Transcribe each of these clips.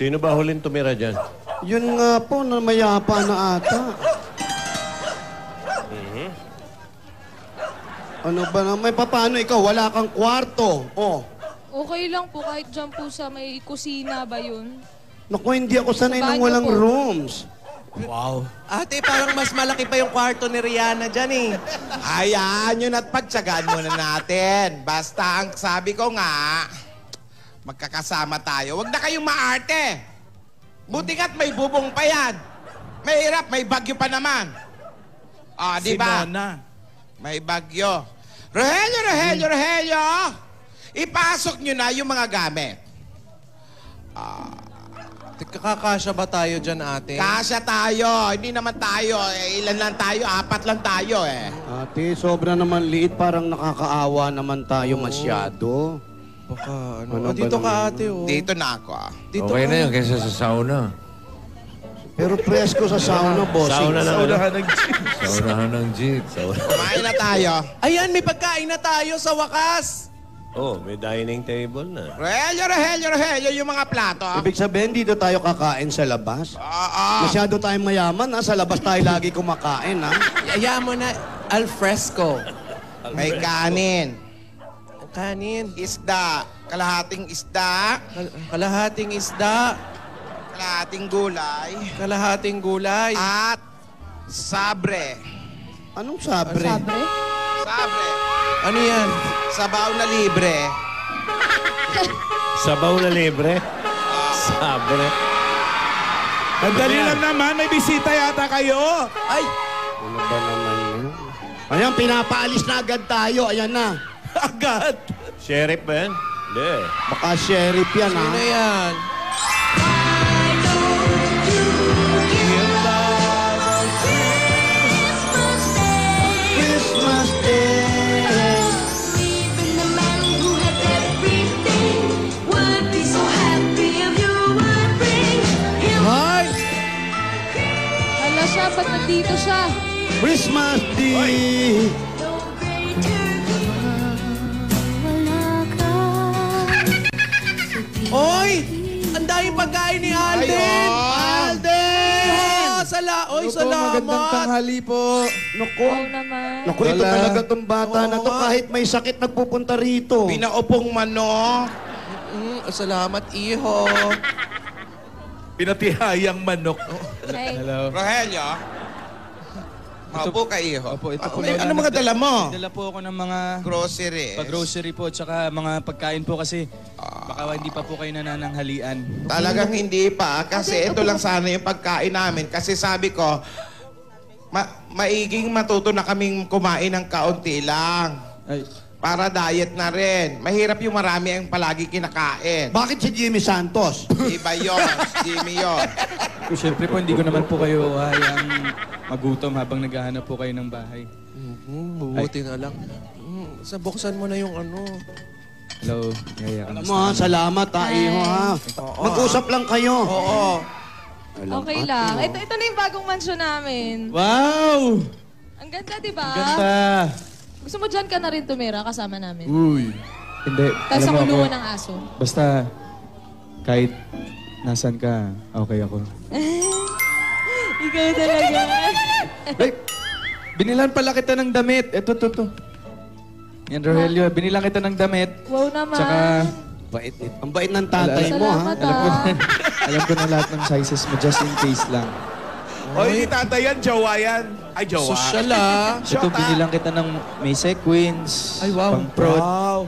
Sino ba huling tumira dyan? Yun nga po, na mayapa na ata. Ano ba na? May paano ikaw? Wala kang kwarto. Oh. Okay lang po, kahit dyan po sa may kusina ba yun? Naku, hindi ako sanay Sa ng banyo walang po. rooms. Wow. Ate, parang mas malaki pa yung kwarto ni Rihanna dyan eh. Ayan, yun at pagtsagaan muna natin. Basta ang sabi ko nga, magkakasama tayo. Huwag na kayong maarte. Buti ka't may bubong pa yan. Mahirap, may bagyo pa naman. Ah, di ba? Sinona. May bagyo. Rogelio! Ipasok nyo na yung mga gamit. Kakasya ba tayo dyan, ate? Kasya tayo. Hindi naman tayo. Ilan lang tayo? 4 lang tayo eh. Ate, sobra naman liit. Parang nakakaawa naman tayo masyado. Baka ano. Ano ba Dito ka, naman? ate, oh. Dito na ako ah. Dito Okay ka. na yun kaysa sa sauna. Pero presko sa sauna, bossing. Sauna na. Saunahan ng jeep. Saunahan ng jeep. Kumain na tayo. Ayan, may pagkain na tayo sa wakas. Oh, may dining table na. Rogelio, yung mga plato. Ibig sabihin, dito tayo kakain sa labas? Masyado tayong mayaman, ha? Sa labas tayo lagi kumakain, ha? Yaya mo na, al fresco. May kanin. Kanin. Isda. Kalahating isda. Kalahating isda. Kalahating gulay. Kalahating gulay. At sabre. Anong sabre? Sabre? Sabre. Ano yan? Sabaw na libre. Sabaw na libre. Sabre. Madali lang naman, may bisita yata kayo. Ay! Ano ba naman yun? Ayan, pinapaalis na agad tayo. Ayan na. Agad. Sheriff ba yan? Hindi. Baka sheriff yan, ha? Ano yan? Christmas Day. Even the man who had everything would be so happy if you would bring him. Ay! Hala siya, ba't nandito siya? Christmas Day. No greater wala ka. Oy! Ang daming pagkain ni Alden! Alden! Oy, salamat! Magandang tanghali po. Naku. Oo naman. Naku, ito Wala. talaga tong bata na to. Oo nga. Kahit may sakit, nagpupunta rito. Pinaupong manok. Salamat, iho. Pinatihayang manok. Hey. Rogelio. Maupo ka, iho. Opo, ito po, Ano mga dala mo? Dala po ako ng mga Groceries. pag-grocery po, tsaka mga pagkain po kasi baka hindi pa po kayo nananghalian. Talagang hindi pa. Kasi ito lang sana yung pagkain namin. Kasi sabi ko, maiging matuto na kaming kumain ng kaunti lang. Ay, Para diet na rin. Mahirap yung marami ang palagi kinakain. Bakit si Jimmy Santos? Iba yun. Jimmy yun. siyempre po, hindi ko naman po kayo hayang magutom habang naghahanap po kayo ng bahay. Buti na lang. Buksan mo na yung ano. Hello, Yaya. Alam mo, ha? Salamat, ha, iho, ha? Mag-usap lang kayo. Oo. Okay lang. Ito na yung bagong mansyon namin. Wow! Ang ganda, di ba? Ganda! Gusto mo dyan ka na rin tumira kasama namin? Uy! Hindi, Tapos sa alam mo ako, kulungan ng aso. basta kahit nasan ka, okay ako. Ikaw talaga. Ay, binilan pala kita ng damit. Ito. Yan, Rogelio, binilan kita ng damit. Wow naman. Tsaka, Ang bait ng tatay mo, ha? Salamat, ah. alam ko na lahat ng sizes mo, just in case lang. O, hindi tatay yan, jowa yan. Ay, jowa. Social ah. Ito, binilang kita ng may sequins, Ay, wow. pang-prod. Wow.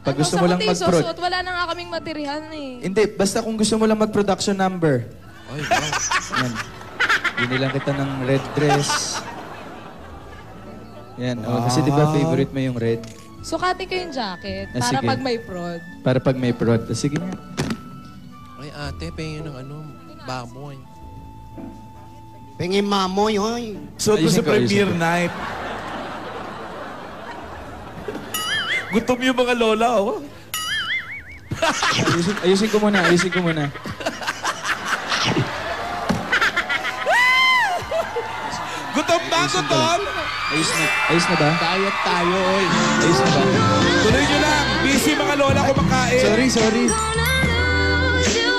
Pag gusto mo lang mag-prod. Susuot? Wala na nga kaming materihan eh. Hindi, basta kung gusto mo lang mag-production number. Ay, wow. Yan. Binilang kita ng red dress. Yan, kasi di ba favorite mo yung red? Sukatin ko yung jacket Ah, para sige. pag may prod. Para pag may prod. Sige nga. Ay, ate, pahingin ng ano, baboy. Pengin mamoy, hoy. So, Ayusin sa ko, ayusin premiere ko. night. Gutom yung mga lola, oh. Ayusin ko muna. Gutom ba? Gutom? Ayos na ba? Diet tayo, oy. Ayos na ba? Tuloy nyo lang. Busy mga lola kumakain. Sorry. Gonna lose you.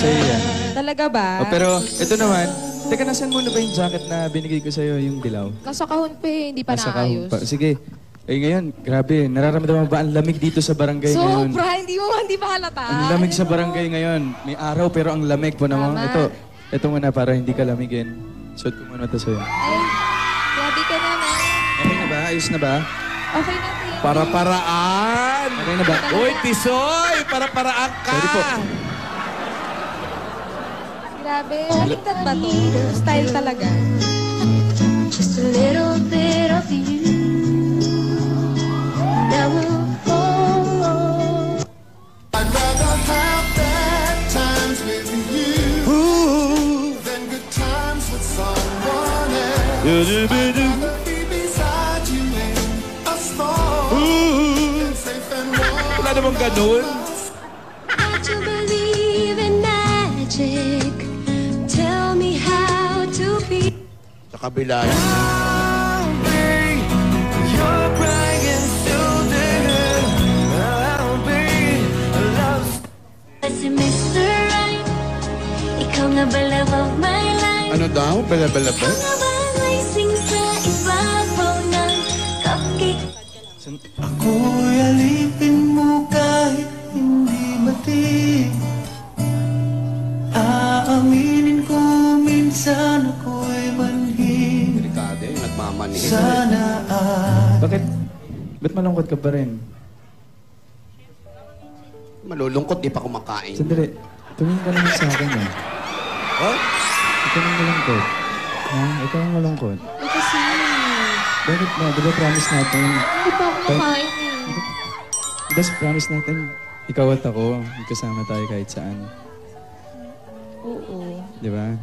sa'yo yan. Talaga ba? Oh, pero ito naman, teka, nasan muna ba yung jacket na binigay ko sa'yo, yung dilaw? Nasa kahon pa eh, hindi pa Nasa naayos. kahon pa. Sige. Eh ngayon, grabe, nararamdaman mo ba ang lamig dito sa barangay ngayon? Sobra, hindi pa halata. Ang lamig sa barangay ngayon. May araw pero ang lamig po naman. Tama. Ito muna para hindi ka lamigin. Suot ko muna ito sa'yo. Ay, grabe ka naman. Okay na ba? Ayos na ba? Okay na, thank you. Para-paraan! Okay na ba? Uy, Tisoy! Para-paraan ka! Sorry po. Grabe, baliktad ba to? Style talaga. Just a little bit of you. That will fall. I'd rather have bad times with you than good times with someone else. I'd rather be beside you in a storm than safe and warm. Wala namang ganun. Don't you believe in magic? Tell me how to be. Sa kabila yan. Si Mr. Right, ikaw na ba love of my life? Ano daw? Bala-bala ba? Ikaw na ba ang racing sa ibabaw ng cupcake? Ako'y alipin mo kahit hindi mati. Aaminin ko minsan ako'y manhid. Delikado eh, nagmamanihin. Sana ay Bakit? Ba't malungkot ka pa rin? Malulungkot, di pa kumakain. Sandali. Tumingin ka naman sa akin eh. Oh? Ito nang malungkot. Ha? Ito ang malungkot. Eh kasi, Bakit na? Di ba promise natin? hindi pa ako kumakain eh. Di ba promise natin, ikaw at ako, kasama tayo kahit saan. Oo. Di ba?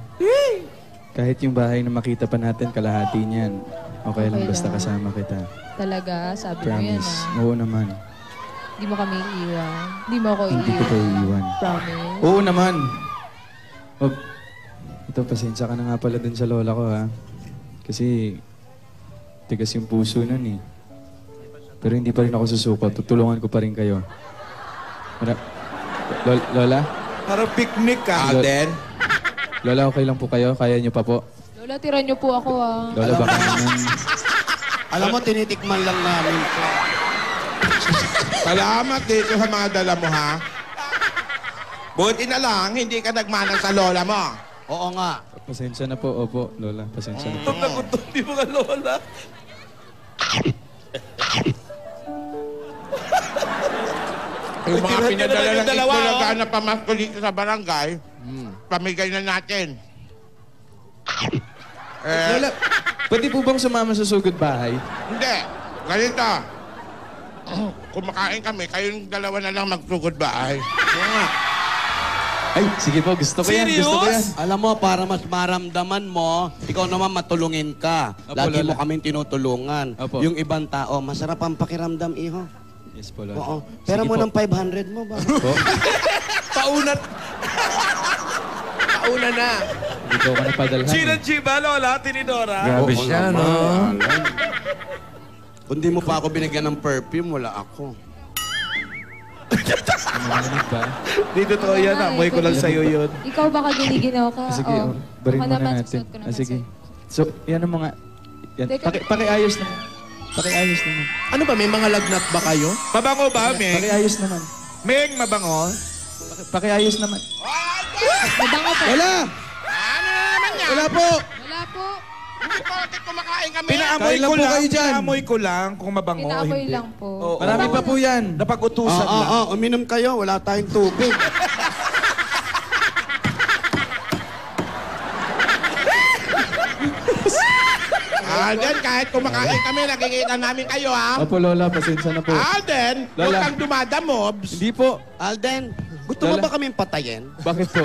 Kahit yung bahay na makita pa natin, kalahati niyan. Okay lang Okay basta lang. kasama kita. Talaga, sabi mo yan Promise. ah. Oo naman. Hindi mo kami iiwan. Hindi mo ako Hindi kita iiwan. iiwan. Promise. Oo naman. Wag. Ito, pasensya ka na nga pala dun sa lola ko, ha? Kasi, tigas yung puso nun, eh. Pero hindi pa rin ako susuko. Tutulungan ko pa rin kayo. Lola? Parang picnic ka. Alden? Lola, okay lang po kayo? Kaya niyo pa po? Lola, tira niyo po ako ah. Lola, baka naman... Alam mo, tinitikman lang namin ito. Salamat dito sa mga dala mo, ha? Buti na lang, hindi ka nagmanang sa lola mo. Oo nga. Pasensya na po. Opo, Lola. Pasensya na po. Gutom na gutom, di mga lola. Yung mga tirahan niyo pinadala naman yung ng dalawa, Itbulaga oh. na pamasko dito sa barangay, pamigay na natin. Lola, pwede po bang sumama sa sugod bahay? Hindi. Ganito. Kumakain kami, kayong dalawa na lang magsugod bahay. Ay, sige po. Gusto ko yan. Gusto ko yan. Alam mo, para mas maramdaman mo, ikaw naman matulungin ka. Opo, Lagi Lola. mo kaming tinutulungan. Opo. Yung ibang tao, masarap ang pakiramdam, iho. Yes po, Lola. Oo. Pero Sige mo po. ng 500 mo ba? Po. Paunat. Pauna na. Hindi ko ako napadalhan. Gina G ba, lola? Tinidora? Grabe Oo siya, naman. no? Kung di mo pa ako binigyan ng perfume, wala ako. Narinig ba? Di totoo yan, Oo nga, amoy ko lang pwede. sa'yo yun. Ikaw baka giniginaw ka. Sige, Oh. barin Ako muna naman, natin. susuot ko naman Sige. sa'yo. So, yan ang mga... Yan. Teka. Pakiayos naman. Pakiayos naman. Ano ba, may mga lagnat ba kayo? Mabango ba, Meg? Pakiayos naman. Meg, mabango? Pakiayos naman. Mabango po. Wala! Ano na naman yan? Wala po! Wala po. Hindi ko natin kumakain kami. Pinaamoy Kain lang ko po lang, kayo dyan. pinaamoy ko lang kung mabango o Pinaamoy hindi. lang po. Oo. Marami pa po yan. Napag-utusan lang. Uminom kayo, wala tayong tubig. Alden, kahit kumakain kami, nakikita namin kayo, ha? Opo, Lola. Pasensya na po. Alden, huwag Lola. kang dumadamobs. Hindi po. Alden, gusto mo Lola. ba kaming patayin? Bakit po?